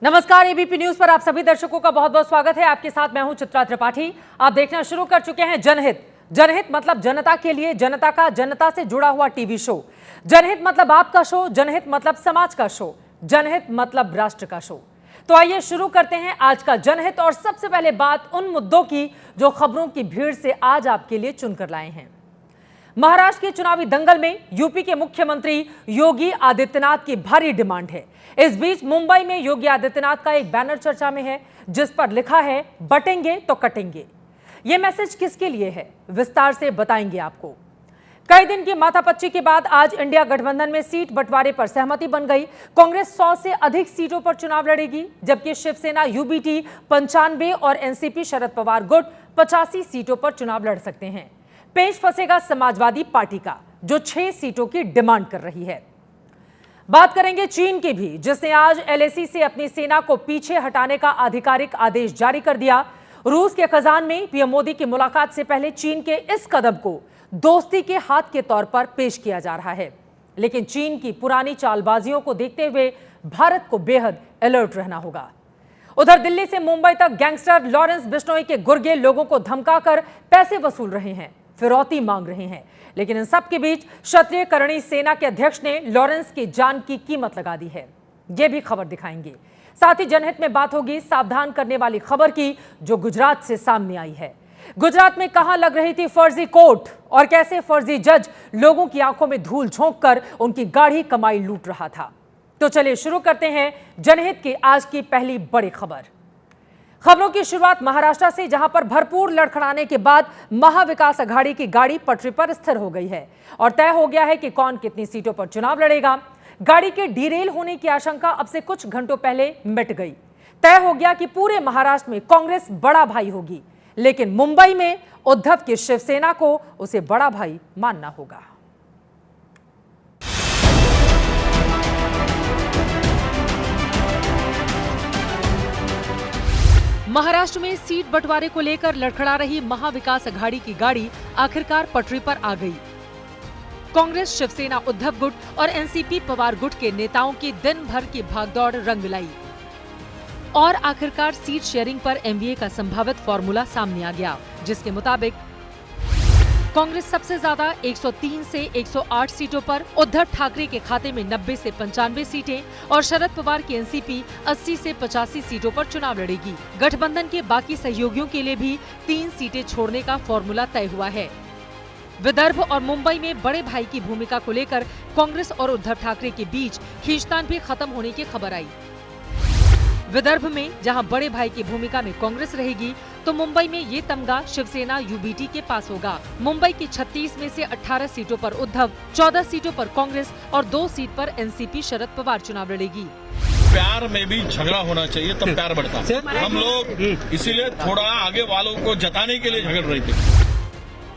नमस्कार, ABP news पर आप सभी दर्शकों का बहुत बहुत स्वागत है। आपके साथ मैं हूं चित्रा त्रिपाठी। आप देखना शुरू कर चुके हैं जनहित। जनहित मतलब जनता के लिए, जनता का, जनता से जुड़ा हुआ टीवी शो। जनहित मतलब आपका शो, जनहित मतलब समाज का शो, जनहित मतलब राष्ट्र का शो। तो आइए शुरू करते हैं आज का जनहित। और सबसे पहले बात उन मुद्दों की जो खबरों की भीड़ से आज आपके लिए चुनकर लाए हैं। महाराष्ट्र के चुनावी दंगल में यूपी के मुख्यमंत्री योगी आदित्यनाथ की भारी डिमांड है। इस बीच मुंबई में योगी आदित्यनाथ का एक बैनर चर्चा में है जिस पर लिखा है, बटेंगे तो कटेंगे। यह मैसेज किसके लिए है, विस्तार से बताएंगे आपको। कई दिन की माथापच्ची के बाद आज इंडिया गठबंधन में सीट बंटवारे पर सहमति बन गई। कांग्रेस 100 से अधिक सीटों पर चुनाव लड़ेगी, जबकि शिवसेना यूबीटी 95 और एनसीपी शरद पवार गुट 85 सीटों पर चुनाव लड़ सकते हैं। पेच फंसेगा समाजवादी पार्टी का, जो 6 सीटों की डिमांड कर रही है। बात करेंगे चीन की भी, जिसने आज एलएसी से अपनी सेना को पीछे हटाने का आधिकारिक आदेश जारी कर दिया। रूस के कजान में पीएम मोदी की मुलाकात से पहले चीन के इस कदम को दोस्ती के हाथ के तौर पर पेश किया जा रहा है, लेकिन चीन की पुरानी चालबाजियों को देखते हुए भारत को बेहद अलर्ट रहना होगा। उधर दिल्ली से मुंबई तक गैंगस्टर लॉरेंस बिश्नोई के गुर्गे लोगों को धमकाकर पैसे वसूल रहे हैं, फिरौती मांग रहे हैं। लेकिन इन सब के बीच क्षत्रिय करणी सेना के अध्यक्ष ने लॉरेंस की जान की कीमत लगा दी है। यह भी खबर दिखाएंगे। साथ ही जनहित में बात होगी सावधान करने वाली खबर की, जो गुजरात से सामने आई है। गुजरात में कहां लग रही थी फर्जी कोर्ट और कैसे फर्जी जज लोगों की आंखों में धूल झोंककर उनकी गाढ़ी कमाई लूट रहा था। तो चलिए शुरू करते हैं जनहित की आज की पहली बड़ी खबर। खबरों की शुरुआत महाराष्ट्र से, जहां पर भरपूर लड़खड़ाने के बाद महाविकास अघाड़ी की गाड़ी पटरी पर स्थिर हो गई है और तय हो गया है कि कौन कितनी सीटों पर चुनाव लड़ेगा। गाड़ी के डीरेल होने की आशंका अब से कुछ घंटों पहले मिट गई। तय हो गया कि पूरे महाराष्ट्र में कांग्रेस बड़ा भाई होगी, लेकिन मुंबई में उद्धव की शिवसेना को उसे बड़ा भाई मानना होगा। महाराष्ट्र में सीट बंटवारे को लेकर लड़खड़ा रही महाविकास अघाड़ी की गाड़ी आखिरकार पटरी पर आ गई। कांग्रेस, शिवसेना, उद्धव गुट और एनसीपी पवार गुट के नेताओं की दिन भर की भागदौड़ रंग लाई और आखिरकार सीट शेयरिंग पर एमवीए का संभावित फॉर्मूला सामने आ गया, जिसके मुताबिक कांग्रेस सबसे ज्यादा 103 से 108 सीटों पर, उद्धव ठाकरे के खाते में 90 से 95 सीटें और शरद पवार की एनसीपी 80 से 85 सीटों पर चुनाव लड़ेगी। गठबंधन के बाकी सहयोगियों के लिए भी 3 सीटें छोड़ने का फॉर्मूला तय हुआ है। विदर्भ और मुंबई में बड़े भाई की भूमिका को लेकर कांग्रेस और उद्धव ठाकरे के बीच खींचतान भी खत्म होने की खबर आई। विदर्भ में जहां बड़े भाई की भूमिका में कांग्रेस रहेगी, तो मुंबई में ये तमगा शिवसेना यूबीटी के पास होगा। मुंबई की 36 में से 18 सीटों पर उद्धव, 14 सीटों पर कांग्रेस और 2 सीट पर एनसीपी शरद पवार चुनाव लड़ेगी। प्यार में भी झगड़ा होना चाहिए, तब प्यार बढ़ता है। हम लोग इसीलिए थोड़ा आगे वालों को जताने के लिए झगड़ रहे थे।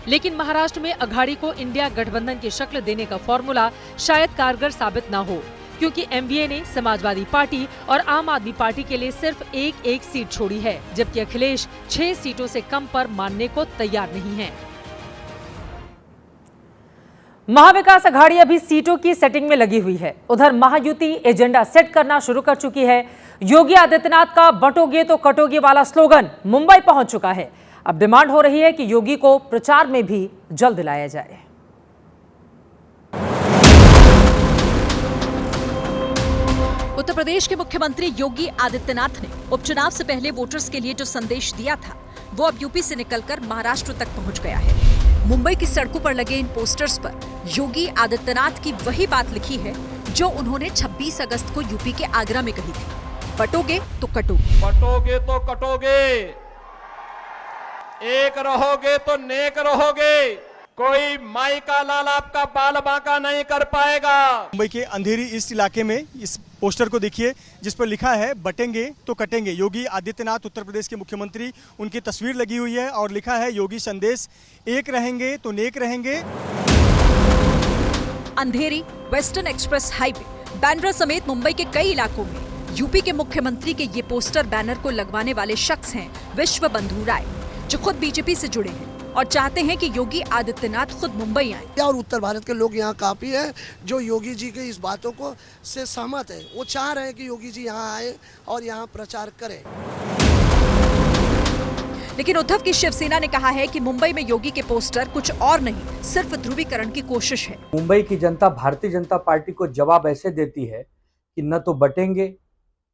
लेकिन महाराष्ट्र में अघाड़ी को इंडिया गठबंधन की शक्ल देने का फॉर्मूला शायद कारगर साबित न हो, क्योंकि एमवीए ने समाजवादी पार्टी और आम आदमी पार्टी के लिए सिर्फ एक सीट छोड़ी है, जबकि अखिलेश 6 सीटों से कम पर मानने को तैयार नहीं है। महाविकास अघाड़ी अभी सीटों की सेटिंग में लगी हुई है। उधर महायुति एजेंडा सेट करना शुरू कर चुकी है। योगी आदित्यनाथ का बटोगे तो कटोगे वाला स्लोगन मुंबई पहुंच चुका है। अब डिमांड हो रही है कि योगी को प्रचार में भी जल्द लाया जाए। उत्तर प्रदेश के मुख्यमंत्री योगी आदित्यनाथ ने उपचुनाव से पहले वोटर्स के लिए जो संदेश दिया था, वो अब यूपी से निकलकर महाराष्ट्र तक पहुंच गया है। मुंबई की सड़कों पर लगे इन पोस्टर्स पर योगी आदित्यनाथ की वही बात लिखी है जो उन्होंने 26 अगस्त को यूपी के आगरा में कही थी, बटोगे तो कटोगे। बटोगे तो कटोगे, एक रहोगे तो नेक रहोगे, कोई माई का लाल आपका बाल बांका नहीं कर पाएगा। मुंबई के अंधेरी ईस्ट इलाके में इस पोस्टर को देखिए, जिस पर लिखा है, बटेंगे तो कटेंगे। योगी आदित्यनाथ उत्तर प्रदेश के मुख्यमंत्री, उनकी तस्वीर लगी हुई है और लिखा है, योगी संदेश, एक रहेंगे तो नेक रहेंगे। अंधेरी, वेस्टर्न एक्सप्रेस हाईवे, बांद्रा समेत मुंबई के कई इलाकों में यूपी के मुख्यमंत्री के ये पोस्टर बैनर को लगवाने वाले शख्स हैं विश्व बंधु राय, जो खुद बीजेपी से जुड़े हैं। और चाहते हैं कि योगी आदित्यनाथ खुद मुंबई आए। और उत्तर भारत के लोग यहाँ काफी हैं जो योगी जी के इस बातों को से सहमत है। वो चाह रहे हैं कि योगी जी यहाँ आए और यहाँ प्रचार करें। लेकिन उद्धव की शिवसेना ने कहा है कि मुंबई में योगी के पोस्टर कुछ और नहीं, सिर्फ ध्रुवीकरण की कोशिश है। मुंबई की जनता भारतीय जनता पार्टी को जवाब ऐसे देती है कि न तो बटेंगे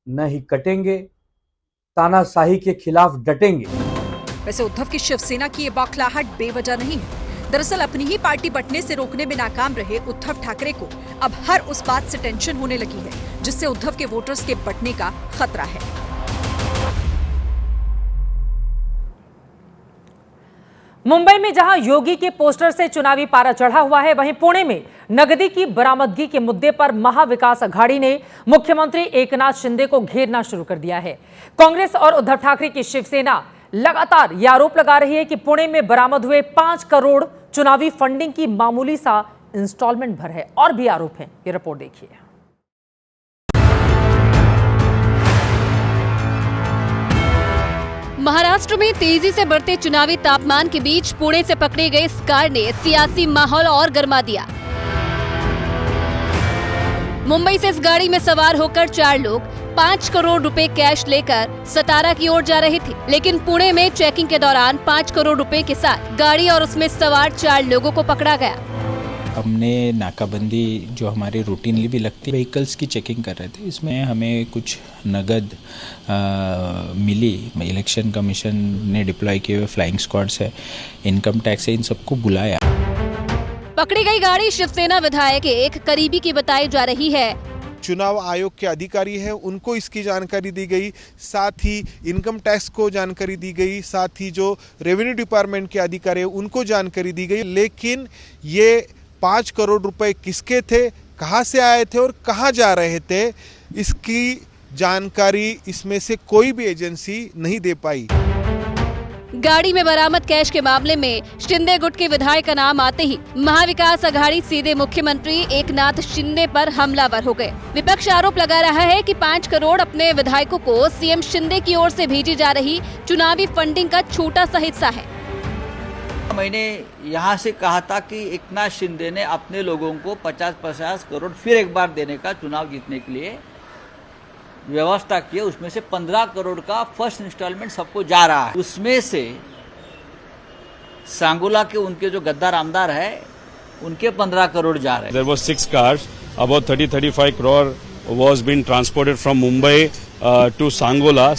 न ही कटेंगे, तानाशाही के खिलाफ डटेंगे। वैसे उद्धव की शिवसेना की ये बौखलाहट बेवजह नहीं है। दरअसल अपनी ही पार्टी बंटने से रोकने में नाकाम रहे उद्धव ठाकरे को अब हर उस बात से टेंशन होने लगी है जिससे उद्धव के वोटर्स के बंटने का खतरा है। मुंबई में जहां योगी के पोस्टर से चुनावी पारा चढ़ा हुआ है, वहीं पुणे में नकदी की बरामदगी के मुद्दे पर महाविकास अघाड़ी ने मुख्यमंत्री एकनाथ शिंदे को घेरना शुरू कर दिया है। कांग्रेस और उद्धव ठाकरे की शिवसेना लगातार यह आरोप लगा रही है कि पुणे में बरामद हुए 5 करोड़ चुनावी फंडिंग की मामूली सा इंस्टॉलमेंट भर है। और भी आरोप हैं, ये रिपोर्ट देखिए। महाराष्ट्र में तेजी से बढ़ते चुनावी तापमान के बीच पुणे से पकड़े गए इस कार ने सियासी माहौल और गर्मा दिया। मुंबई से इस गाड़ी में सवार होकर 4 लोग 5 करोड़ रुपए कैश लेकर सतारा की ओर जा रहे थे, लेकिन पुणे में चेकिंग के दौरान 5 करोड़ रुपए के साथ गाड़ी और उसमें सवार 4 लोगों को पकड़ा गया। हमने नाकाबंदी जो हमारी रूटीनली भी लगती है, व्हीकल्स की चेकिंग कर रहे थे। इसमें हमें कुछ नगद मिली। इलेक्शन कमीशन ने डिप्लॉय किए हुए फ्लाइंग स्क्वाड्स है, इनकम टैक्स है, इन सबको बुलाया। पकड़ी गई गाड़ी शिवसेना विधायक एक करीबी की बताई जा रही है। चुनाव आयोग के अधिकारी हैं, उनको इसकी जानकारी दी गई, साथ ही इनकम टैक्स को जानकारी दी गई, साथ ही जो रेवेन्यू डिपार्टमेंट के अधिकारी हैं उनको जानकारी दी गई। लेकिन ये 5 करोड़ रुपए किसके थे, कहां से आए थे और कहां जा रहे थे, इसकी जानकारी इसमें से कोई भी एजेंसी नहीं दे पाई। गाड़ी में बरामद कैश के मामले में शिंदे गुट के विधायक का नाम आते ही महाविकास अघाड़ी सीधे मुख्यमंत्री एकनाथ शिंदे पर हमलावर हो गए। विपक्ष आरोप लगा रहा है कि 5 करोड़ अपने विधायकों को सीएम शिंदे की ओर से भेजी जा रही चुनावी फंडिंग का छोटा सा हिस्सा है। मैंने यहाँ से कहा था कि एकनाथ शिंदे ने अपने लोगों को 50-50 करोड़ फिर एक बार देने का चुनाव जीतने के लिए व्यवस्था की है। उसमें से 15 करोड़ का फर्स्ट इंस्टॉलमेंट सबको जा रहा है। उसमें से सांगोला के उनके जो गद्दार आमदार है उनके 15 करोड़ जा रहे हैं। There were 6 cars, about 30-35 crore was being transported from Mumbai to Sangola.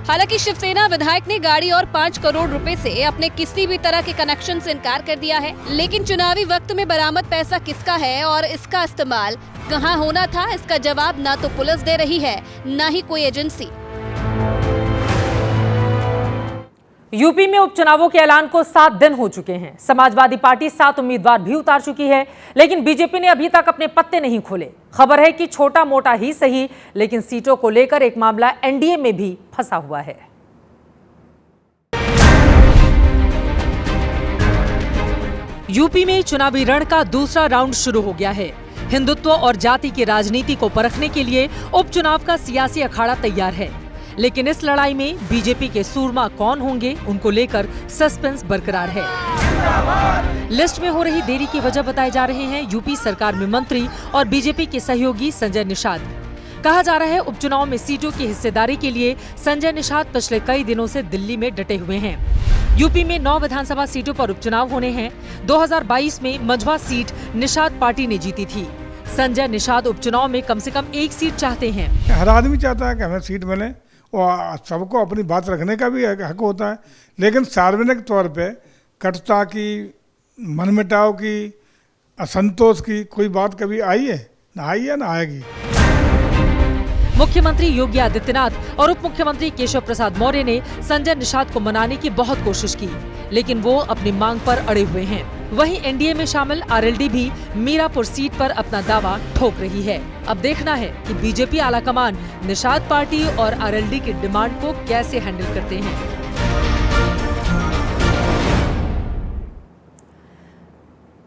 हालांकि शिवसेना विधायक ने गाड़ी और 5 करोड़ रुपए से अपने किसी भी तरह के कनेक्शन से इनकार कर दिया है। लेकिन चुनावी वक्त में बरामद पैसा किसका है और इसका इस्तेमाल कहां होना था, इसका जवाब ना तो पुलिस दे रही है, ना ही कोई एजेंसी। यूपी में उपचुनावों के ऐलान को 7 दिन हो चुके हैं। समाजवादी पार्टी 7 उम्मीदवार भी उतार चुकी है, लेकिन बीजेपी ने अभी तक अपने पत्ते नहीं खोले। खबर है कि छोटा मोटा ही सही, लेकिन सीटों को लेकर एक मामला एनडीए में भी फंसा हुआ है। यूपी में चुनावी रण का दूसरा राउंड शुरू हो गया है। हिंदुत्व और जाति की राजनीति को परखने के लिए उपचुनाव का सियासी अखाड़ा तैयार है, लेकिन इस लड़ाई में बीजेपी के सूरमा कौन होंगे, उनको लेकर सस्पेंस बरकरार है। लिस्ट में हो रही देरी की वजह बताए जा रहे हैं यूपी सरकार में मंत्री और बीजेपी के सहयोगी संजय निषाद। कहा जा रहा है उपचुनाव में सीटों की हिस्सेदारी के लिए संजय निषाद पिछले कई दिनों से दिल्ली में डटे हुए हैं। यूपी में 9 विधानसभा सीटों पर उपचुनाव होने हैं। 2022 में मंझवा सीट निषाद पार्टी ने जीती थी। संजय निषाद उपचुनाव में कम से कम 1 सीट चाहते हैं। हर आदमी चाहता है कि हमें सीट मिले और सबको अपनी बात रखने का भी हक होता है, लेकिन सार्वजनिक तौर पे कटुता की, मनमुटाव की, असंतोष की कोई बात कभी आई है? ना आई है, ना आएगी। मुख्यमंत्री योगी आदित्यनाथ और उप मुख्यमंत्री केशव प्रसाद मौर्य ने संजय निषाद को मनाने की बहुत कोशिश की, लेकिन वो अपनी मांग पर अड़े हुए हैं। वहीं एनडीए में शामिल आरएलडी भी मीरापुर सीट पर अपना दावा ठोक रही है। अब देखना है कि बीजेपी आलाकमान निषाद पार्टी और आरएलडी की डिमांड को कैसे हैंडल करते हैं।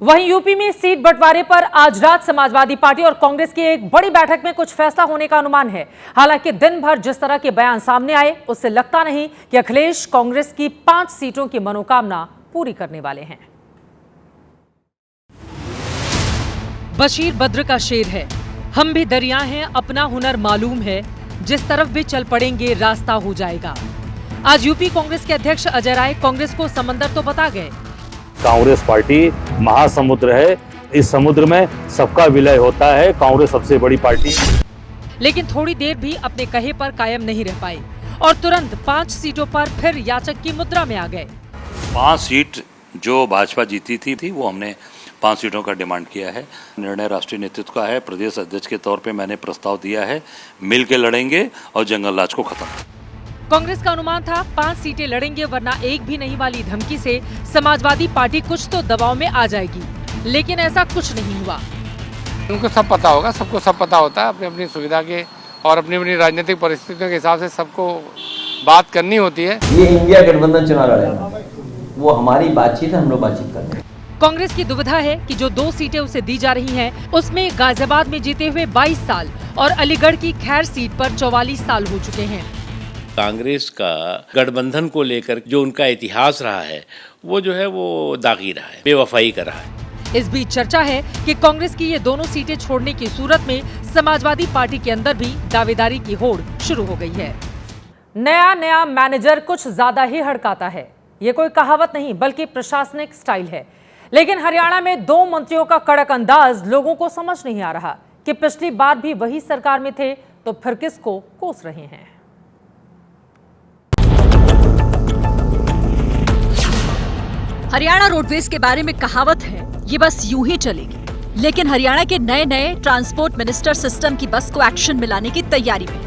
वहीं यूपी में सीट बंटवारे पर आज रात समाजवादी पार्टी और कांग्रेस की एक बड़ी बैठक में कुछ फैसला होने का अनुमान है। हालांकि दिन भर जिस तरह के बयान सामने आए, उससे लगता नहीं कि अखिलेश कांग्रेस की 5 सीटों की मनोकामना पूरी करने वाले हैं। बशीर बद्र का शेर है, हम भी दरिया हैं, अपना हुनर मालूम है, जिस तरफ भी चल पड़ेंगे रास्ता हो जाएगा। आज यूपी कांग्रेस के अध्यक्ष अजय राय कांग्रेस को समंदर तो बता गए। कांग्रेस पार्टी महासमुद्र है, इस समुद्र में सबका विलय होता है, कांग्रेस सबसे बड़ी पार्टी। लेकिन थोड़ी देर भी अपने कहे पर कायम नहीं रह पाए और तुरंत 5 सीटों पर फिर याचक की मुद्रा में आ गए। 5 सीट जो भाजपा जीती थी वो हमने 5 सीटों का डिमांड किया है। निर्णय राष्ट्रीय नेतृत्व का है। प्रदेश अध्यक्ष के तौर पे मैंने प्रस्ताव दिया है, मिल के लड़ेंगे और जंगल राज को खत्म। कांग्रेस का अनुमान था 5 सीटें लड़ेंगे, वरना एक भी नहीं वाली धमकी से समाजवादी पार्टी कुछ तो दबाव में आ जाएगी, लेकिन ऐसा कुछ नहीं हुआ। उनको सब पता होगा, सबको सब पता होता है, अपनी अपनी सुविधा के और अपनी अपनी राजनीतिक परिस्थितियों के हिसाब से सबको बात करनी होती है। ये इंडिया गठबंधन चुनाव लड़ेगा, वो हमारी बातचीत है, हम लोग बातचीत कर रहे हैं। कांग्रेस की दुविधा है कि जो 2 सीटें उसे दी जा रही हैं, उसमें गाजियाबाद में जीते हुए 22 साल और अलीगढ़ की खैर सीट पर 44 साल हो चुके हैं। कांग्रेस का गठबंधन को लेकर जो उनका इतिहास रहा है, वो जो है वो दागी रहा है, बेवफाई का रहा है। इस बीच चर्चा है कि कांग्रेस की ये दोनों सीटें छोड़ने की सूरत में समाजवादी पार्टी के अंदर भी दावेदारी की होड़ शुरू हो गई है। नया मैनेजर कुछ ज्यादा ही हड़काता है, ये कोई कहावत नहीं बल्कि प्रशासनिक स्टाइल है। लेकिन हरियाणा में 2 मंत्रियों का कड़क अंदाज लोगों को समझ नहीं आ रहा कि पिछली बार भी वही सरकार में थे तो फिर किसको कोस रहे हैं। हरियाणा रोडवेज के बारे में कहावत है, ये बस यूं ही चलेगी। लेकिन हरियाणा के नए ट्रांसपोर्ट मिनिस्टर सिस्टम की बस को एक्शन में लाने की तैयारी में।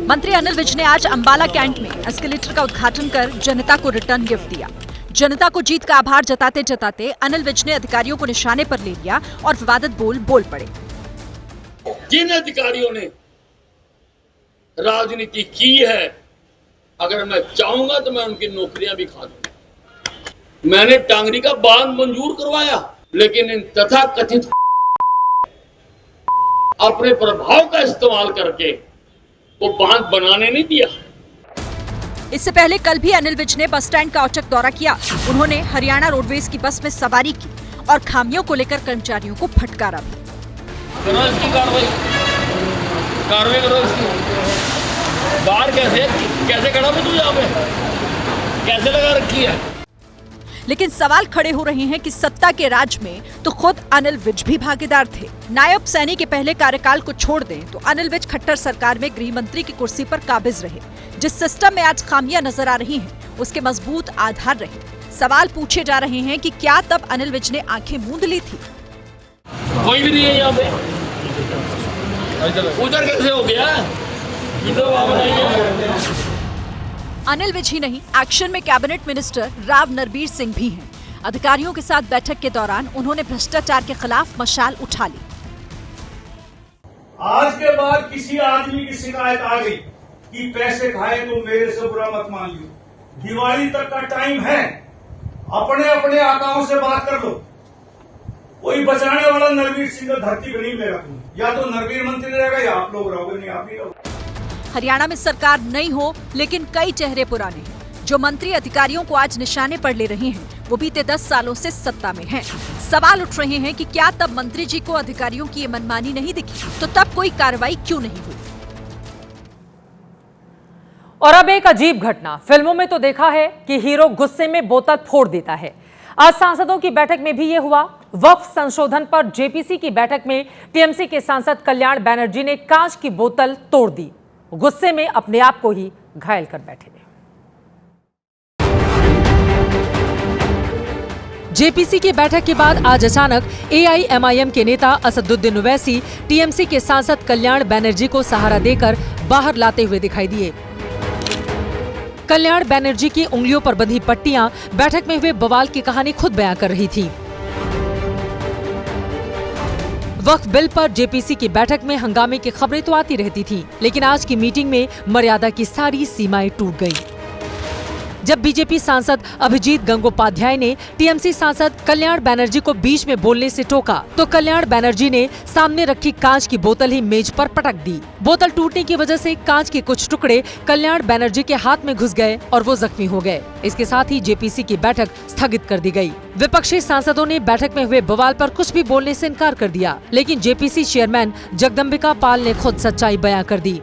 मंत्री अनिल विज ने आज अंबाला कैंट में एस्केलेटर का उद्घाटन कर जनता को रिटर्न गिफ्ट दिया। जनता को जीत का आभार जताते जताते अनिल विज ने अधिकारियों को निशाने पर ले लिया और विवादित बोल पड़े। जिन अधिकारियों ने राजनीति की है, अगर मैं चाहूंगा तो मैं उनकी नौकरियां भी खा दूंगा। मैंने टांगरी का बांध मंजूर करवाया, लेकिन इन तथाकथित अपने प्रभाव का इस्तेमाल करके वो बांध बनाने नहीं दिया। इससे पहले कल भी अनिल विज ने बस स्टैंड का औचक दौरा किया। उन्होंने हरियाणा रोडवेज की बस में सवारी की और खामियों को लेकर कर्मचारियों को फटकारा भी। करो इसकी कार्रवाई करो इसकी। बाहर कैसे खड़ा है तू यहाँ पे, कैसे लगा रखी है? लेकिन सवाल खड़े हो रहे हैं कि सत्ता के राज में तो खुद अनिल विज भी भागीदार थे। नायब सैनी के पहले कार्यकाल को छोड़ दें तो अनिल विज खट्टर सरकार में गृह मंत्री की कुर्सी पर काबिज रहे। जिस सिस्टम में आज खामियां नजर आ रही हैं, उसके मजबूत आधार रहे। सवाल पूछे जा रहे हैं कि क्या तब अनिल विज ने आंखें मूंद ली थी? कोई भी नहीं है यहाँ पे, उधर कैसे हो गया? अनिल विज ही नहीं, एक्शन में कैबिनेट मिनिस्टर राव नरबीर सिंह भी हैं। अधिकारियों के साथ बैठक के दौरान उन्होंने भ्रष्टाचार के खिलाफ मशाल उठा ली। आज के बाद किसी आदमी की शिकायत आ गई कि पैसे खाए तो मेरे से बुरा मत मान लियो। दिवाली तक का टाइम है, अपने अपने आकाओं से बात कर लो। कोई बचाने वाला नरबीर सिंह धरती पर नहीं मिलेगा तुम्हें। या तो नरबीर मंत्री रहेगा या आप लोग रहोगे, नहीं आप नहीं रहोगे। हरियाणा में सरकार नई हो, लेकिन कई चेहरे पुराने हैं। जो मंत्री अधिकारियों को आज निशाने पर ले रहे हैं, वो बीते 10 सालों से सत्ता में हैं। सवाल उठ रहे हैं कि क्या तब मंत्री जी को अधिकारियों की ये मनमानी नहीं दिखी, तो तब कोई कार्रवाई क्यों नहीं हुई? और अब एक अजीब घटना। फिल्मों में तो देखा है कि हीरो गुस्से में बोतल फोड़ देता है। आज सांसदों की बैठक में भी ये हुआ। वक्फ संशोधन पर जेपीसी की बैठक में टीएमसी के सांसद कल्याण बनर्जी ने कांच की बोतल तोड़ दी। गुस्से में अपने आप को ही घायल कर बैठे थे। जेपीसी की बैठक के बाद आज अचानक एआईएमआईएम के नेता असदुद्दीन ओवैसी टीएमसी के सांसद कल्याण बनर्जी को सहारा देकर बाहर लाते हुए दिखाई दिए। कल्याण बनर्जी की उंगलियों पर बंधी पट्टियां बैठक में हुए बवाल की कहानी खुद बयां कर रही थी। वक्फ बिल पर जेपीसी की बैठक में हंगामे की खबरें तो आती रहती थी, लेकिन आज की मीटिंग में मर्यादा की सारी सीमाएं टूट गईं। जब बीजेपी सांसद अभिजीत गंगोपाध्याय ने टीएमसी सांसद कल्याण बनर्जी को बीच में बोलने से टोका तो कल्याण बनर्जी ने सामने रखी कांच की बोतल ही मेज पर पटक दी। बोतल टूटने की वजह से कांच के कुछ टुकड़े कल्याण बनर्जी के हाथ में घुस गए और वो जख्मी हो गए। इसके साथ ही जेपीसी की बैठक स्थगित कर दी गई। विपक्षी सांसदों ने बैठक में हुए बवाल पर कुछ भी बोलने से इनकार कर दिया, लेकिन जेपीसी चेयरमैन जगदम्बिका पाल ने खुद सच्चाई बयां कर दी।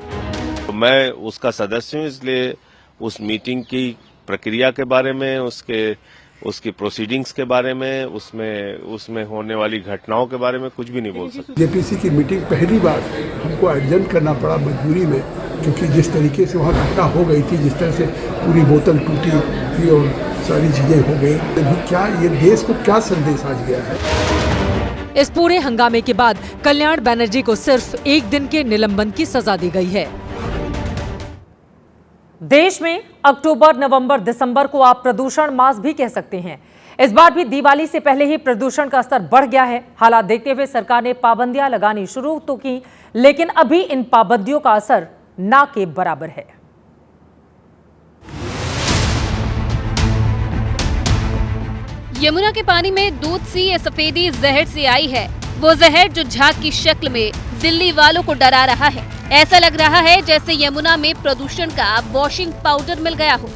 मैं उसका सदस्य हूँ, इसलिए उस मीटिंग की प्रक्रिया के बारे में, उसकी प्रोसीडिंग्स के बारे में, उसमें होने वाली घटनाओं के बारे में कुछ भी नहीं बोल सकता। जेपीसी की मीटिंग पहली बार हमको एडजर्न करना पड़ा मजबूरी में, क्योंकि जिस तरीके से वहाँ घटना हो गई थी, जिस तरह से पूरी बोतल टूटी थी और सारी चीजें हो गई, क्या ये देश को क्या संदेश आज गया है। इस पूरे हंगामे के बाद कल्याण बनर्जी को सिर्फ 1 दिन के निलंबन की सजा दी गई है। देश में अक्टूबर, नवंबर, दिसंबर को आप प्रदूषण मास भी कह सकते हैं। इस बार भी दिवाली से पहले ही प्रदूषण का स्तर बढ़ गया है। हालात देखते हुए सरकार ने पाबंदियां लगानी शुरू तो की, लेकिन अभी इन पाबंदियों का असर ना के बराबर है। यमुना के पानी में दूध सी ये सफेदी जहर से आई है, वो जहर जो झाग की शक्ल में दिल्ली वालों को डरा रहा है। ऐसा लग रहा है जैसे यमुना में प्रदूषण का वॉशिंग पाउडर मिल गया हो।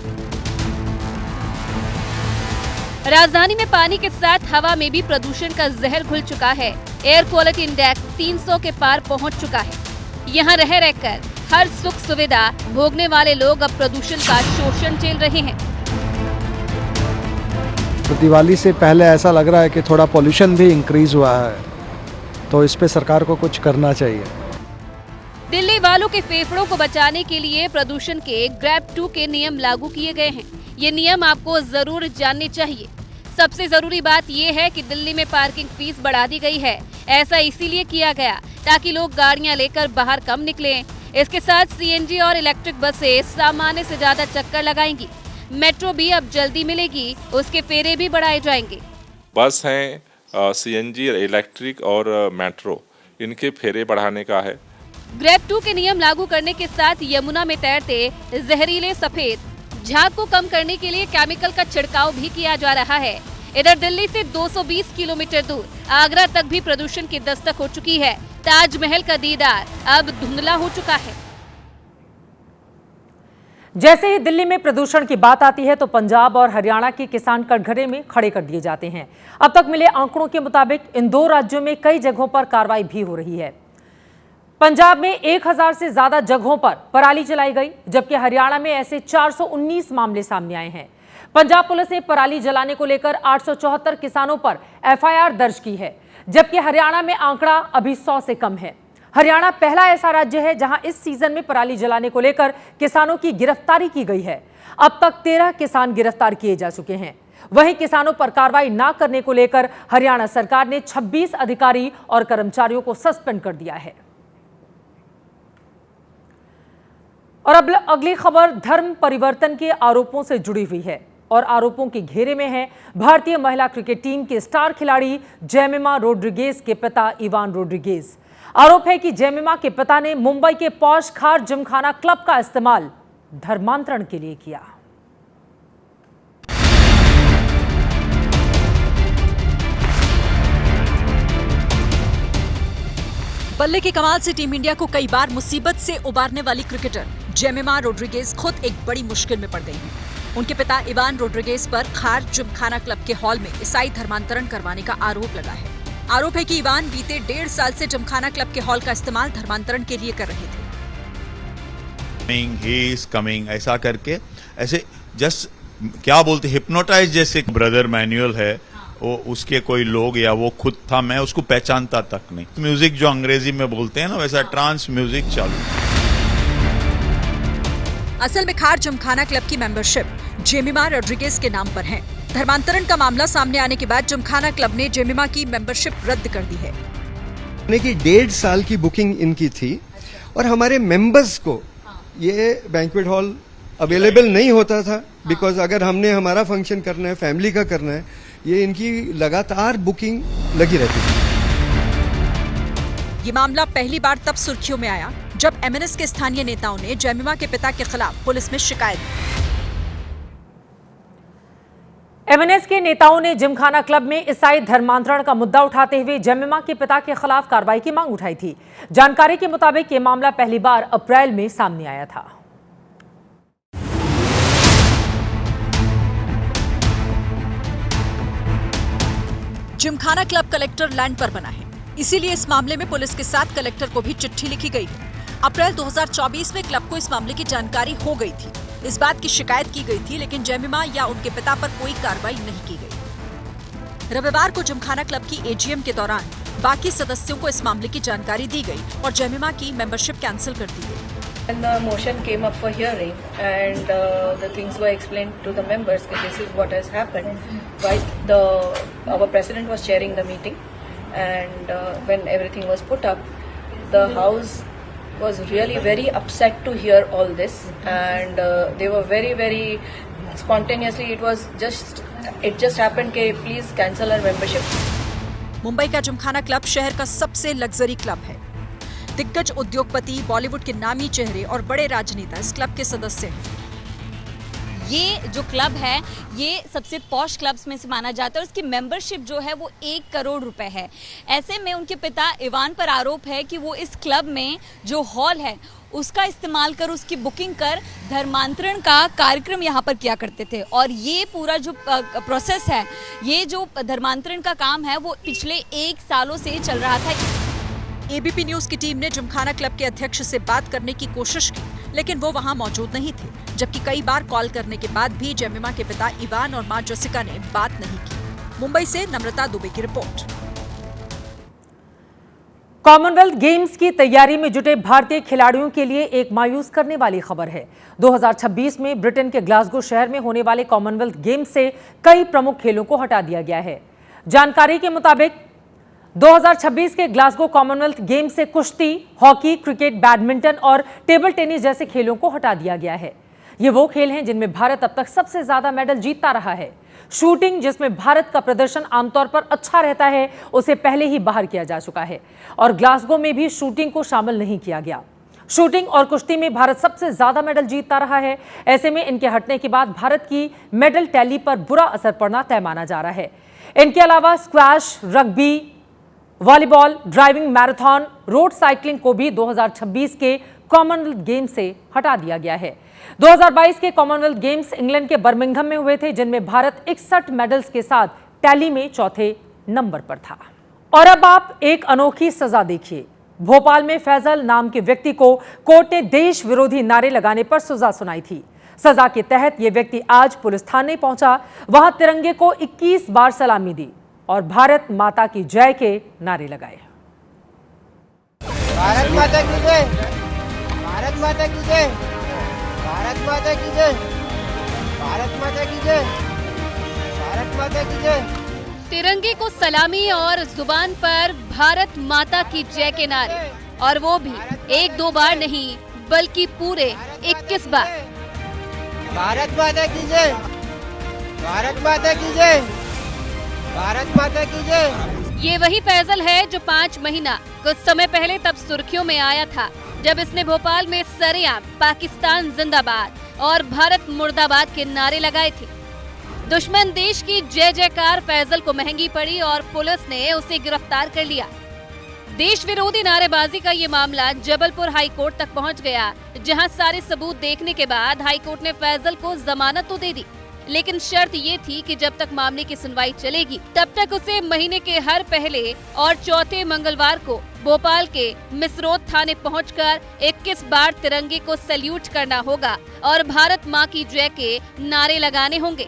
राजधानी में पानी के साथ हवा में भी प्रदूषण का जहर घुल चुका है। एयर क्वालिटी इंडेक्स 300 के पार पहुंच चुका है। यहाँ रह रहकर हर सुख सुविधा भोगने वाले लोग अब प्रदूषण का शोषण झेल रहे हैं। तो दिवाली से पहले ऐसा लग रहा है कि थोड़ा पॉल्यूशन भी इंक्रीज हुआ है, तो इस पे सरकार को कुछ करना चाहिए। दिल्ली वालों के फेफड़ों को बचाने के लिए प्रदूषण के ग्रैब 2 के नियम लागू किए गए हैं। ये नियम आपको जरूर जानने चाहिए। सबसे जरूरी बात ये है कि दिल्ली में पार्किंग फीस बढ़ा दी गई है। ऐसा इसीलिए किया गया ताकि लोग गाड़ियां लेकर बाहर कम निकलें। इसके साथ सीएनजी और इलेक्ट्रिक बसें सामान्य से ज्यादा चक्कर लगाएंगी। मेट्रो भी अब जल्दी मिलेगी, उसके फेरे भी बढ़ाए जाएंगे। बस हैं, सीएनजी, इलेक्ट्रिक और मेट्रो, इनके फेरे बढ़ाने का है। ग्रैब 2 के नियम लागू करने के साथ यमुना में तैरते जहरीले सफेद झाग को कम करने के लिए केमिकल का छिड़काव भी किया जा रहा है। इधर दिल्ली से 220 किलोमीटर दूर आगरा तक भी प्रदूषण की दस्तक हो चुकी है। ताजमहल का दीदार अब धुंधला हो चुका है। जैसे ही दिल्ली में प्रदूषण की बात आती है तो पंजाब और हरियाणा के किसान कटघरे में खड़े कर दिए जाते हैं। अब तक मिले आंकड़ों के मुताबिक इन 2 राज्यों में कई जगहों पर कार्रवाई भी हो रही है। पंजाब में 1000 से ज्यादा जगहों पर पराली जलाई गई, जबकि हरियाणा में ऐसे 419 मामले सामने आए हैं। पंजाब पुलिस ने पराली जलाने को लेकर 874 किसानों पर एफआईआर दर्ज की है, जबकि हरियाणा में आंकड़ा अभी 100 से कम है। हरियाणा पहला ऐसा राज्य है जहां इस सीजन में पराली जलाने को लेकर किसानों की गिरफ्तारी की गई है। अब तक 13 किसान गिरफ्तार किए जा चुके हैं। वहीं किसानों पर कार्रवाई न करने को लेकर हरियाणा सरकार ने 26 अधिकारी और कर्मचारियों को सस्पेंड कर दिया है। और अब अगली खबर धर्म परिवर्तन के आरोपों से जुड़ी हुई है और आरोपों के घेरे में है भारतीय महिला क्रिकेट टीम के स्टार खिलाड़ी जेमिमा रोड्रिगेज के पिता इवान रोड्रिगेज। आरोप है कि जेमिमा के पिता ने मुंबई के पॉश खार जिमखाना क्लब का इस्तेमाल धर्मांतरण के लिए किया। बल्ले के कमाल से टीम इंडिया को कई बार मुसीबत से उबारने वाली क्रिकेटर जेमिमा रोड्रिगेज खुद एक बड़ी मुश्किल में पड़ गई हैं। उनके पिता इवान रोड्रिगेज पर खार जिमखाना क्लब के हॉल में ईसाई धर्मांतरण करवाने का आरोप लगा है। आरोप है कि इवान बीते 1.5 साल से जिमखाना क्लब के हॉल का इस्तेमाल धर्मांतरण के लिए कर रहे थे। He is coming, ऐसा करके ऐसे जस्ट क्या बोलते हिप्नोटाइज जैसे ब्रदर मैनुअल है वो उसके कोई लोग या वो खुद था, मैं उसको पहचानता तक नहीं। म्यूजिक जो अंग्रेजी में बोलते हैं ना वैसा ट्रांस म्यूजिक चालू। असल में खार जिमखाना क्लब की मेंबरशिप जेमिमा रोड्रिगेज के नाम पर है। धर्मांतरण का मामला सामने आने के बाद जिमखाना क्लब ने जेमिमा की मेंबरशिप रद्द कर दी है। 1.5 साल की बुकिंग इनकी थी और हमारे मेंबर्स को ये बैंक्वेट हॉल अवेलेबल नहीं होता था, बिकॉज अगर हमने हमारा फंक्शन करना है, फैमिली का करना है, ये इनकी लगातार बुकिंग लगी रहती थी। ये मामला पहली बार तब सुर्खियों में आया जब एमएनएस के स्थानीय नेताओं ने जेमिमा के पिता के खिलाफ पुलिस में शिकायत दी। एमएनएस के नेताओं ने जिमखाना क्लब में ईसाई धर्मांतरण का मुद्दा उठाते हुए जमीमा के पिता के खिलाफ कार्रवाई की मांग उठाई थी। जानकारी के मुताबिक ये मामला पहली बार अप्रैल में सामने आया था। जिमखाना क्लब कलेक्टर लैंड पर बना है, इसीलिए इस मामले में पुलिस के साथ कलेक्टर को भी चिट्ठी लिखी गई है। अप्रैल 2024 में क्लब को इस मामले की जानकारी हो गई थी। इस बात की शिकायत की गई थी, लेकिन जमीमा या उनके पिता पर कोई कार्रवाई नहीं की गई। रविवार को जिमखाना क्लब की एजीएम के दौरान बाकी सदस्यों को इस मामले की जानकारी दी गई और जमीमा की मेंबरशिप कैंसिल कर दी गई। When the motion came up for hearing and the things were explained to the members that this is what has happened, our president was chairing the meeting, and when everything was put up, the house was really very upset to hear all this, and they were very spontaneously. It just happened कि please cancel our membership. Mumbai का Gymkhana club शहर का सबसे luxury club है। दिग्गज उद्योगपति, बॉलीवुड के नामी चेहरे और बड़े राजनेता इस क्लब के सदस्य हैं। ये जो क्लब है ये सबसे पॉश क्लब्स में से माना जाता है और उसकी मेंबरशिप जो है वो 1 करोड़ रुपए है। ऐसे में उनके पिता इवान पर आरोप है कि वो इस क्लब में जो हॉल है उसका इस्तेमाल कर, उसकी बुकिंग कर धर्मांतरण का कार्यक्रम यहाँ पर किया करते थे। और ये पूरा जो प्रोसेस है, ये जो धर्मांतरण का काम है वो पिछले 1 सालों से चल रहा था। एबीपी न्यूज की टीम ने जिमखाना क्लब के अध्यक्ष से बात करने की कोशिश की, लेकिन वो वहां मौजूद नहीं थे, जबकि कई बार कॉल करने के बाद भी जमीमा के पिता इवान और मां जेसिका ने बात नहीं की। मुंबई से नम्रता दुबे की रिपोर्ट। कॉमनवेल्थ गेम्स की तैयारी में जुटे भारतीय खिलाड़ियों के लिए एक मायूस करने वाली खबर है। 2026 में ब्रिटेन के ग्लासगो शहर में होने वाले कॉमनवेल्थ गेम्स से कई प्रमुख खेलों को हटा दिया गया है। जानकारी के मुताबिक 2026 के ग्लासगो कॉमनवेल्थ गेम्स से कुश्ती, हॉकी, क्रिकेट, बैडमिंटन और टेबल टेनिस जैसे खेलों को हटा दिया गया है। ये वो खेल हैं जिनमें भारत अब तक सबसे ज्यादा मेडल जीतता रहा है। शूटिंग, जिसमें भारत का प्रदर्शन आमतौर पर अच्छा रहता है, उसे पहले ही बाहर किया जा चुका है और ग्लासगो में भी शूटिंग को शामिल नहीं किया गया। शूटिंग और कुश्ती में भारत सबसे ज्यादा मेडल जीतता रहा है। ऐसे में इनके हटने के बाद भारत की मेडल टैली पर बुरा असर पड़ना तय माना जा रहा है। इनके अलावा squash, rugby, volleyball, driving, marathon, road cycling को भी 2026 के कॉमनवेल्थ गेम्स से हटा दिया गया है। 2022 के कॉमनवेल्थ गेम्स इंग्लैंड के बर्मिंघम में हुए थे, जिनमें भारत 61 मेडल्स के साथ टैली में चौथे नंबर पर था। और अब आप एक अनोखी सजा देखिए। भोपाल में फैजल नाम के व्यक्ति को कोर्ट ने देश विरोधी नारे लगाने पर सजा सुनाई थी। सजा के तहत यह व्यक्ति आज पुलिस थाने पहुंचा, वहां तिरंगे को 21 बार सलामी दी और भारत माता की जय के नारे लगाए। भारत माता की जय, भारत माता की जय, भारत माता की जय, भारत माता की जय, भारत माता की जय। तिरंगे को सलामी और जुबान पर भारत माता की जय के नारे, और वो भी 1-2 बार नहीं बल्कि पूरे 21 बार। भारत माता की जय, भारत माता की जय, भारत माता की जय। ये वही फैजल है जो 5 महीना कुछ समय पहले तब सुर्खियों में आया था जब इसने भोपाल में सरेआम पाकिस्तान जिंदाबाद और भारत मुर्दाबाद के नारे लगाए थे। दुश्मन देश की जय जयकार फैजल को महंगी पड़ी और पुलिस ने उसे गिरफ्तार कर लिया। देश विरोधी नारेबाजी का ये मामला जबलपुर हाई कोर्ट तक पहुंच गया, जहां सारे सबूत देखने के बाद हाई कोर्ट ने फैजल को जमानत तो दे दी, लेकिन शर्त ये थी कि जब तक मामले की सुनवाई चलेगी तब तक उसे महीने के हर पहले और चौथे मंगलवार को भोपाल के मिसरोद थाने पहुंचकर 21 बार तिरंगे को सैल्यूट करना होगा और भारत मां की जय के नारे लगाने होंगे।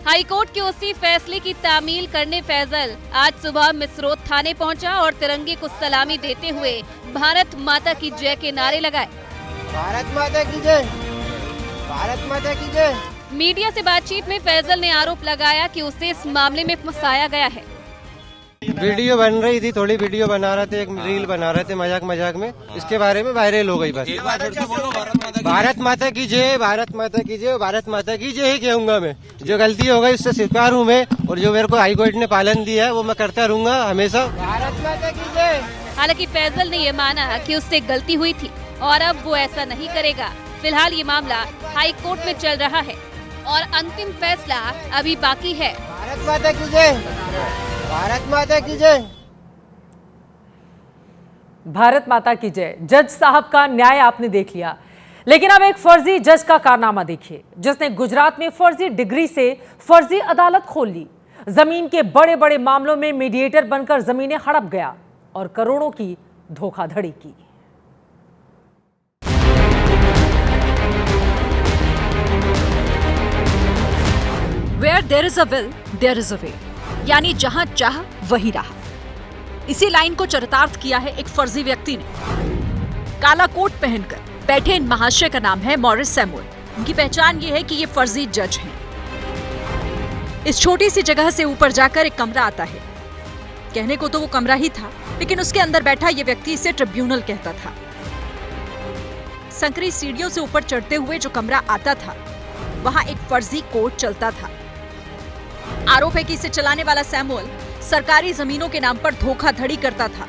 हाईकोर्ट के उसी फैसले की तामील करने फैजल आज सुबह मिसरोद थाने पहुंचा और तिरंगे को सलामी देते हुए भारत माता की जय के नारे लगाए। भारत माता की जय, भारत माता की जय। मीडिया से बातचीत में फैजल ने आरोप लगाया कि उसे इस मामले में फंसाया गया है। वीडियो बन रही थी, थोड़ी वीडियो बना रहे थे, एक रील बना रहे थे मजाक मजाक में, इसके बारे में वायरल हो गई। बस भारत माता की जय, भारत माता की जय, भारत माता की जय ही कहूँगा मैं। जो गलती हो गई उससे स्वीकार हूँ मैं, और जो मेरे को हाईकोर्ट ने पालन दिया है वो मैं करता रहूंगा हमेशा। भारत माता की जय। हालांकि फैजल ने यह माना कि उससे गलती हुई थी और अब वो ऐसा नहीं करेगा। फिलहाल ये मामला हाई कोर्ट में चल रहा है। और अंतिम फैसला अभी बाकी है। भारत माता की जय, भारत माता की जय, भारत माता की जय। जज साहब का न्याय आपने देख लिया, लेकिन अब एक फर्जी जज का कारनामा देखिए, जिसने गुजरात में फर्जी डिग्री से फर्जी अदालत खोल ली। जमीन के बड़े बड़े मामलों में मीडिएटर बनकर जमीनें हड़प गया और करोड़ों की धोखाधड़ी की। Where there is a will, there is a way, यानी जहां चाह वही रहा। इसी लाइन को चरितार्थ किया है एक फर्जी व्यक्ति ने। काला कोट पहनकर बैठे इन महाशय का नाम है मॉरिस सैमुअल। उनकी पहचान ये है कि ये फर्जी जज हैं। इस छोटी सी जगह से ऊपर जाकर एक कमरा आता है। कहने को तो वो कमरा ही था, लेकिन उसके अंदर बैठा ये व्यक्ति इसे ट्रिब्यूनल कहता था। संकरी सीढ़ियों से ऊपर चढ़ते हुए जो कमरा आता था, वहां एक फर्जी कोर्ट चलता था। आरोप है कि इसे चलाने वाला सैमुअल सरकारी जमीनों के नाम पर धोखाधड़ी करता था।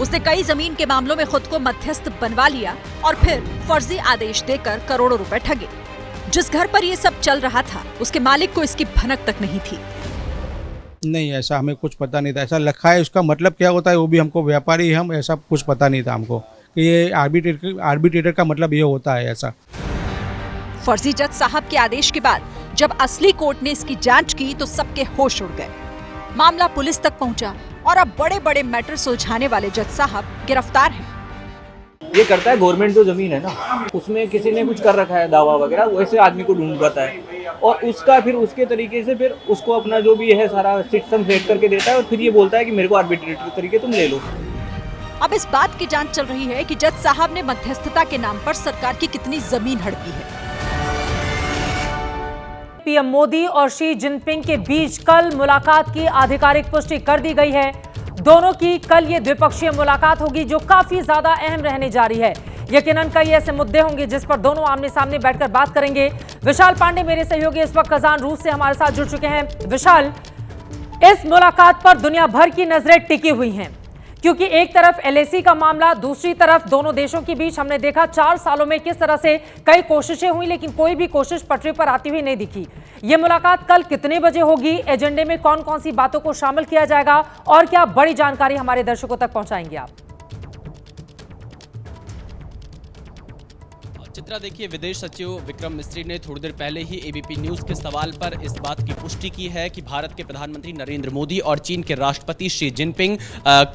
उसने कई जमीन के मामलों में खुद को मध्यस्थ बनवा लिया और फिर फर्जी आदेश देकर करोड़ों रुपए ठगे। जिस घर पर ये सब चल रहा था, उसके मालिक को इसकी भनक तक नहीं थी। नहीं, ऐसा हमें कुछ पता नहीं था। ऐसा लिखा है, उसका मतलब क्या होता है वो भी हमको, व्यापारी हम, ऐसा कुछ पता नहीं था हमको कि ये आर्बिट्रेटर का मतलब ये होता है ऐसा। फर्जी जज साहब के आदेश के बाद जब असली कोर्ट ने इसकी जांच की तो सबके होश उड़ गए। मामला पुलिस तक पहुंचा और अब बड़े बड़े मैटर सुलझाने वाले जज साहब गिरफ्तार हैं। ये करता है गवर्नमेंट जो जमीन है ना, उसमें किसी ने कुछ कर रखा है दावा वगैरह, वैसे आदमी को ढूंढ पाता है और उसका फिर उसके तरीके से फिर उसको अपना जो भी है सारा सिस्टम सेट करके देता है और फिर ये बोलता है कि मेरे को आर्बिट्रेटर तरीके तुम ले लो। अब इस बात की जांच चल रही है कि जज साहब ने मध्यस्थता के नाम पर सरकार की कितनी जमीन हड़पी है। पीएम मोदी और शी जिनपिंग के बीच कल मुलाकात की आधिकारिक पुष्टि कर दी गई है। दोनों की कल ये द्विपक्षीय मुलाकात होगी जो काफी ज्यादा अहम रहने जा रही है। यकीनन कई ऐसे मुद्दे होंगे जिस पर दोनों आमने सामने बैठकर बात करेंगे। विशाल पांडे मेरे सहयोगी इस वक्त कजान रूस से हमारे साथ जुड़ चुके हैं। विशाल, इस मुलाकात पर दुनिया भर की नजरें टिकी हुई हैं, क्योंकि एक तरफ एलएसी का मामला, दूसरी तरफ दोनों देशों के बीच हमने देखा 4 सालों में किस तरह से कई कोशिशें हुई, लेकिन कोई भी कोशिश पटरी पर आती हुई नहीं दिखी। ये मुलाकात कल कितने बजे होगी, एजेंडे में कौन कौन सी बातों को शामिल किया जाएगा और क्या बड़ी जानकारी हमारे दर्शकों तक पहुंचाएंगे आप? चित्रा, देखिए, विदेश सचिव विक्रम मिस्री ने थोड़ी देर पहले ही एबीपी न्यूज के सवाल पर इस बात की पुष्टि की है कि भारत के प्रधानमंत्री नरेंद्र मोदी और चीन के राष्ट्रपति शी जिनपिंग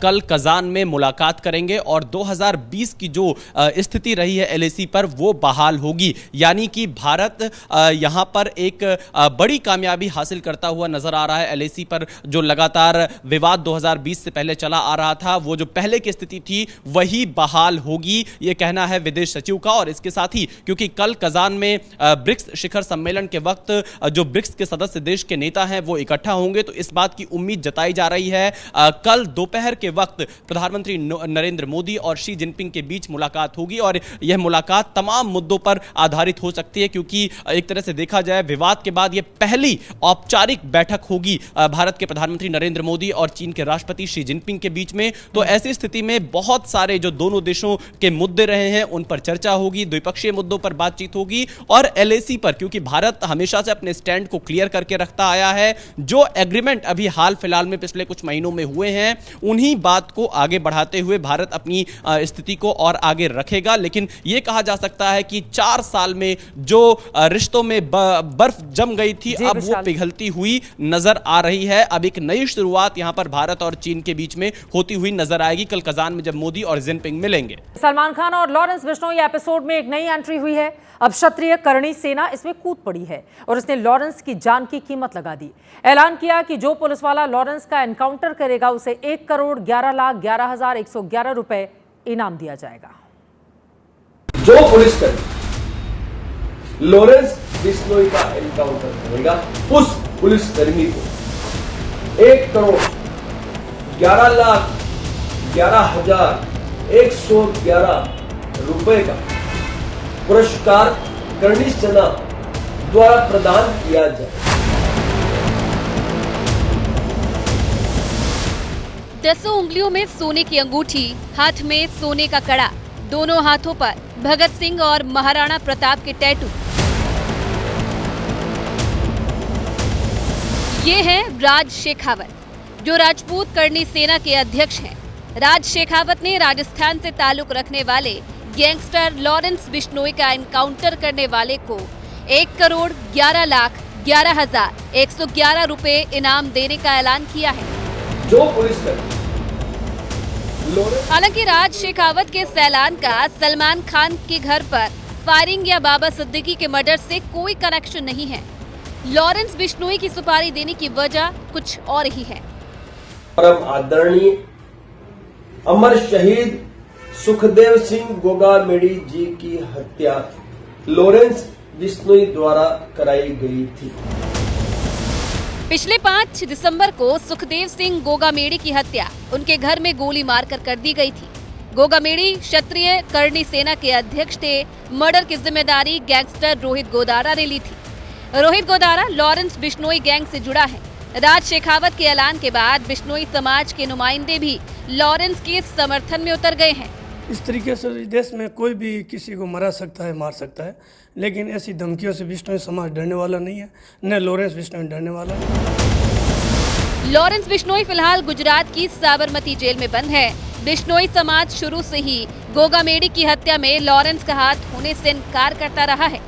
कल कजान में मुलाकात करेंगे और 2020 की जो स्थिति रही है एलएसी पर वो बहाल होगी। यानी कि भारत यहां पर एक बड़ी कामयाबी हासिल करता हुआ नजर आ रहा है। एलएसी पर जो लगातार विवाद 2020 से पहले चला आ रहा था, वो जो पहले की स्थिति थी वही बहाल होगी, ये कहना है विदेश सचिव का। और इसके साथ ही क्योंकि कल कजान में ब्रिक्स शिखर सम्मेलन के वक्त जो ब्रिक्स के सदस्य देश के नेता हैं वो इकट्ठा होंगे, तो इस बात की उम्मीद जताई जा रही है कल दोपहर के वक्त प्रधानमंत्री नरेंद्र मोदी और शी जिनपिंग के बीच मुलाकात होगी। और यह मुलाकात तमाम मुद्दों पर आधारित हो सकती है, क्योंकि एक तरह से देखा जाए विवाद के बाद यह पहली औपचारिक बैठक होगी भारत के प्रधानमंत्री नरेंद्र मोदी और चीन के राष्ट्रपति शी जिनपिंग के बीच में। तो ऐसी स्थिति में बहुत सारे जो दोनों देशों के मुद्दे रहे हैं उन पर चर्चा होगी, द्विपक्षीय मुद्दों पर बातचीत होगी और एलएसी पर, क्योंकि भारत हमेशा से अपने स्टैंड को क्लियर करके रखता आया है। जो एग्रीमेंट अभी हाल फिलहाल में पिछले कुछ महीनों में हुए हैं उन्हीं बात को आगे बढ़ाते हुए भारत अपनी स्थिति को और आगे रखेगा। लेकिन यह कहा जा सकता है कि 4 साल में जो रिश्तों में बर्फ जम गई थी अब वो पिघलती हुई नजर आ रही है। अब एक नई शुरुआत यहां पर भारत और चीन के बीच में होती हुई नजर आएगी कल कजान में जब मोदी और जिनपिंग मिलेंगे। सलमान खान और लॉरेंस बिश्नोई एपिसोड में एक नई एंट्री हुई है। अब क्षत्रिय करणी सेना इसमें कूद पड़ी है और उसने लॉरेंस की जान की कीमत लगा दी। ऐलान किया कि जो पुलिस वाला लॉरेंस का एनकाउंटर करेगा उसे 1,11,11,111 रुपए इनाम दिया जाएगा। जो पुलिसकर्मी लॉरेंस बिश्नोई का एनकाउंटर करेगा उस पुलिसकर्मी को 1,11,11,111 रुपए का पुरस्कार करणी सेना द्वारा प्रदान किया जाए। 10 उंगलियों में सोने की अंगूठी, हाथ में सोने का कड़ा, दोनों हाथों पर भगत सिंह और महाराणा प्रताप के टैटू। ये हैं राज शेखावत, जो राजपूत करनी सेना के अध्यक्ष हैं। राज शेखावत ने राजस्थान से ताल्लुक रखने वाले गैंगस्टर लॉरेंस बिश्नोई का एनकाउंटर करने वाले को 1,11,11,111 रुपए इनाम देने का ऐलान किया है। जो पुलिसकर्मी हालांकि राज शेखावत के सैलान का सलमान खान के घर पर फायरिंग या बाबा सिद्दीकी के मर्डर से कोई कनेक्शन नहीं है। लॉरेंस बिश्नोई की सुपारी देने की वजह कुछ और ही है। परम आदरणीय अमर शहीद सुखदेव सिंह गोगामेड़ी जी की हत्या लॉरेंस बिश्नोई द्वारा कराई गई थी। पिछले 5 दिसंबर को सुखदेव सिंह गोगामेड़ी की हत्या उनके घर में गोली मारकर कर दी गई थी। गोगामेड़ी क्षत्रिय करनी सेना के अध्यक्ष थे। मर्डर की जिम्मेदारी गैंगस्टर रोहित गोदारा ने ली थी। रोहित गोदारा लॉरेंस बिश्नोई गैंग से जुड़ा है। राज शेखावत के ऐलान के बाद बिश्नोई समाज के नुमाइंदे भी लॉरेंस के समर्थन में उतर गए हैं। इस तरीके से देश में कोई भी किसी को मरा सकता है, मार सकता है, लेकिन ऐसी धमकियों से बिश्नोई समाज डरने वाला नहीं है, न लॉरेंस बिश्नोई डरने वाला है। लॉरेंस बिश्नोई फिलहाल गुजरात की साबरमती जेल में बंद है। बिश्नोई समाज शुरू से ही गोगामेड़ी की हत्या में लॉरेंस का हाथ होने से इनकार करता रहा है।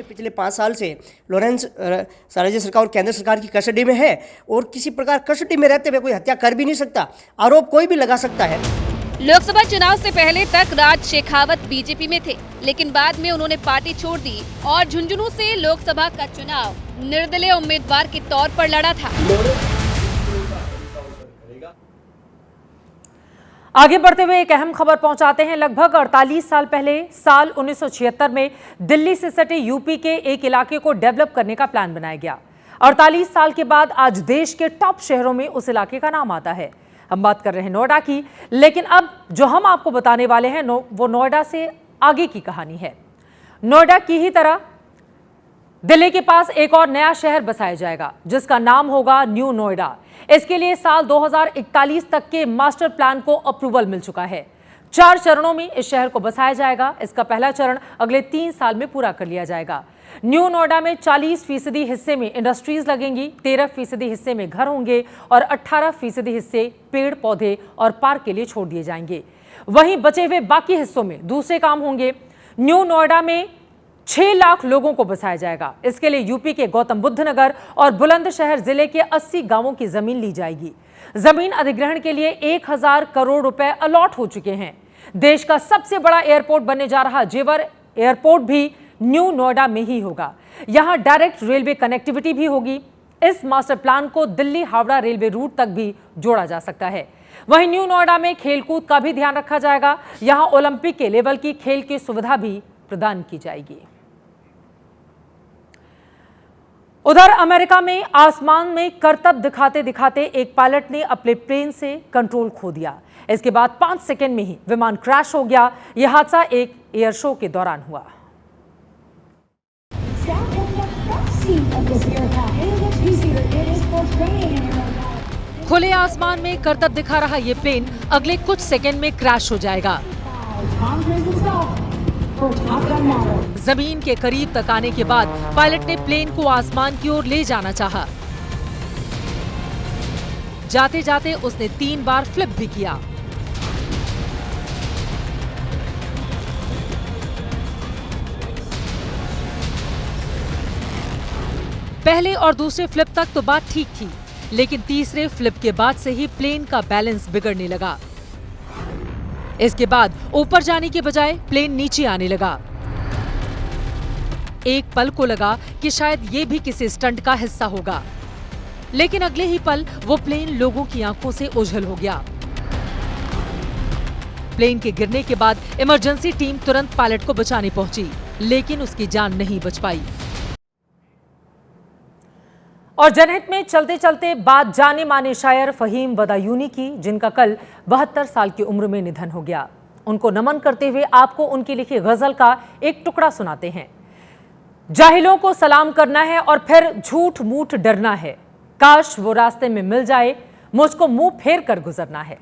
पिछले 5 साल से लॉरेंस राज्य सरकार और केंद्र सरकार की कस्टडी में है और किसी प्रकार कस्टडी में रहते हुए कोई हत्या कर भी नहीं सकता। आरोप कोई भी लगा सकता है। लोकसभा चुनाव से पहले तक राज शेखावत बीजेपी में थे, लेकिन बाद में उन्होंने पार्टी छोड़ दी और झुंझुनू से लोकसभा का चुनाव निर्दलीय उम्मीदवार के तौर पर लड़ा था। आगे बढ़ते हुए एक अहम खबर पहुंचाते हैं। लगभग 48 साल पहले साल 1976 में दिल्ली से सटे यूपी के एक इलाके को डेवलप करने का प्लान बनाया गया। 48 साल के बाद आज देश के टॉप शहरों में उस इलाके का नाम आता है। हम बात कर रहे हैं नोएडा की, लेकिन अब जो हम आपको बताने वाले हैं वो नोएडा से आगे की कहानी है। नोएडा की ही तरह दिल्ली के पास एक और नया शहर बसाया जाएगा, जिसका नाम होगा न्यू नोएडा। इसके लिए साल 2041 तक के मास्टर प्लान को अप्रूवल मिल चुका है। 4 चरणों में इस शहर को बसाया जाएगा। इसका पहला चरण अगले 3 साल में पूरा कर लिया जाएगा। न्यू नोएडा में 40% हिस्से में इंडस्ट्रीज लगेंगी, 13% हिस्से में घर होंगे और 18% हिस्से पेड़ पौधे और पार्क के लिए छोड़ दिए जाएंगे। वहीं बचे हुए बाकी हिस्सों में दूसरे काम होंगे। न्यू नोएडा में 6 लाख लोगों को बसाया जाएगा। इसके लिए यूपी के गौतम बुद्ध नगर और बुलंदशहर जिले के 80 गांवों की जमीन ली जाएगी। जमीन अधिग्रहण के लिए 1000 करोड़ रुपए अलॉट हो चुके हैं। देश का सबसे बड़ा एयरपोर्ट बनने जा रहा जेवर एयरपोर्ट भी न्यू नोएडा में ही होगा। यहां डायरेक्ट रेलवे कनेक्टिविटी भी होगी। इस मास्टर प्लान को दिल्ली हावड़ा रेलवे रूट तक भी जोड़ा जा सकता है। वहीं न्यू नोएडा में खेलकूद का भी ध्यान रखा जाएगा। यहां ओलंपिक के लेवल की खेल की सुविधा भी प्रदान की जाएगी। उधर अमेरिका में आसमान में करतब दिखाते दिखाते एक पायलट ने अपने प्लेन से कंट्रोल खो दिया। इसके बाद 5 सेकंड में ही विमान क्रैश हो गया। यह हादसा एक एयर शो के दौरान हुआ। खुले आसमान में करतब दिखा रहा ये प्लेन अगले कुछ सेकंड में क्रैश हो जाएगा। जमीन के करीब तक आने के बाद पायलट ने प्लेन को आसमान की ओर ले जाना चाहा। जाते जाते उसने 3 बार फ्लिप भी किया। पहले और दूसरे फ्लिप तक तो बात ठीक थी, लेकिन तीसरे फ्लिप के बाद से ही प्लेन का बैलेंस बिगड़ने लगा। इसके बाद ऊपर जाने के बजाय प्लेन नीचे आने लगा। एक पल को लगा कि शायद ये भी किसी स्टंट का हिस्सा होगा, लेकिन अगले ही पल वो प्लेन लोगों की आंखों से ओझल हो गया। प्लेन के गिरने के बाद इमरजेंसी टीम तुरंत पायलट को बचाने पहुंची, लेकिन उसकी जान नहीं बच पाई। और जनहित में चलते चलते बात जाने माने शायर फहीम बदायूनी की, जिनका कल 72 साल की उम्र में निधन हो गया। उनको नमन करते हुए आपको उनकी लिखी गजल का एक टुकड़ा सुनाते हैं। जाहिलों को सलाम करना है और फिर झूठ मूठ डरना है, काश वो रास्ते में मिल जाए, मुझको मुंह फेर कर गुजरना है।